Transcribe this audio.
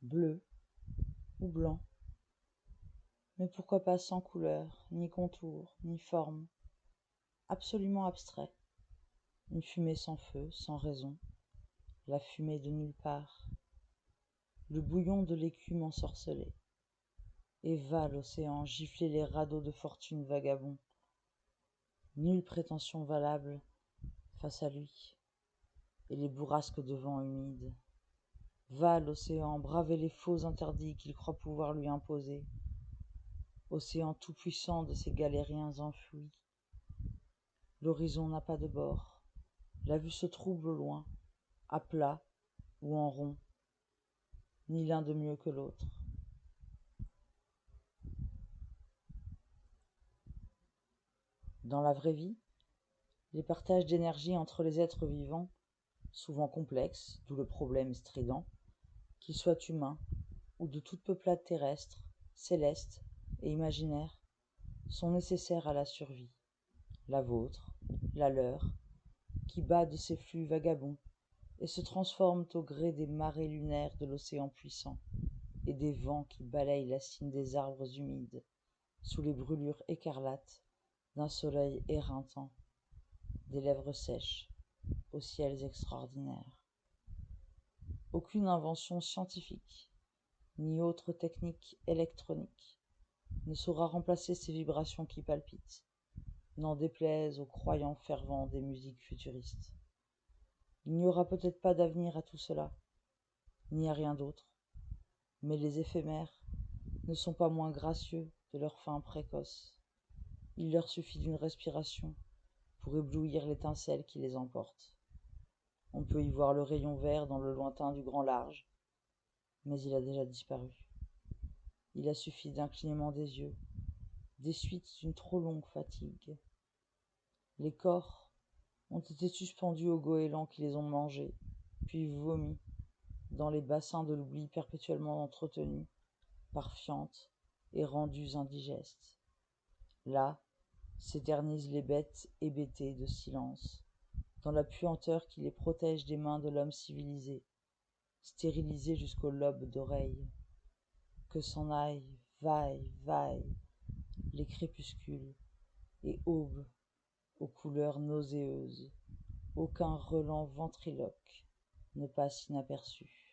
bleu ou blanc. Mais pourquoi pas sans couleur, ni contour, ni forme, absolument abstrait. Une fumée sans feu, sans raison, la fumée de nulle part, le bouillon de l'écume ensorcelée. Et va l'océan gifler les radeaux de fortune vagabonds. Nulle prétention valable face à lui, et les bourrasques de vent humides. Va l'océan braver les faux interdits qu'il croit pouvoir lui imposer. Océan tout-puissant de ces galériens enfouis. L'horizon n'a pas de bord, la vue se trouble au loin, à plat ou en rond, ni l'un de mieux que l'autre. Dans la vraie vie, les partages d'énergie entre les êtres vivants, souvent complexes, d'où le problème strident, qu'ils soient humains ou de toute peuplade terrestre, céleste et imaginaire, sont nécessaires à la survie, la vôtre, la leur, qui bat de ces flux vagabonds et se transforment au gré des marées lunaires de l'océan puissant et des vents qui balayent la cime des arbres humides sous les brûlures écarlates d'un soleil éreintant, des lèvres sèches aux ciels extraordinaires. Aucune invention scientifique, ni autre technique électronique, ne saura remplacer ces vibrations qui palpitent, n'en déplaise aux croyants fervents des musiques futuristes. Il n'y aura peut-être pas d'avenir à tout cela, ni à rien d'autre, mais les éphémères ne sont pas moins gracieux de leur fin précoce. Il leur suffit d'une respiration pour éblouir l'étincelle qui les emporte. On peut y voir le rayon vert dans le lointain du grand large, mais il a déjà disparu. Il a suffi d'un clignement des yeux, des suites d'une trop longue fatigue. Les corps ont été suspendus aux goélands qui les ont mangés, puis vomis dans les bassins de l'oubli perpétuellement entretenus par fientes et rendus indigestes. Là s'éternisent les bêtes hébétées de silence, dans la puanteur qui les protège des mains de l'homme civilisé, stérilisé jusqu'aux lobes d'oreilles. Que s'en aille, vaille, les crépuscules et aubes aux couleurs nauséeuses. Aucun relent ventriloque ne passe inaperçu.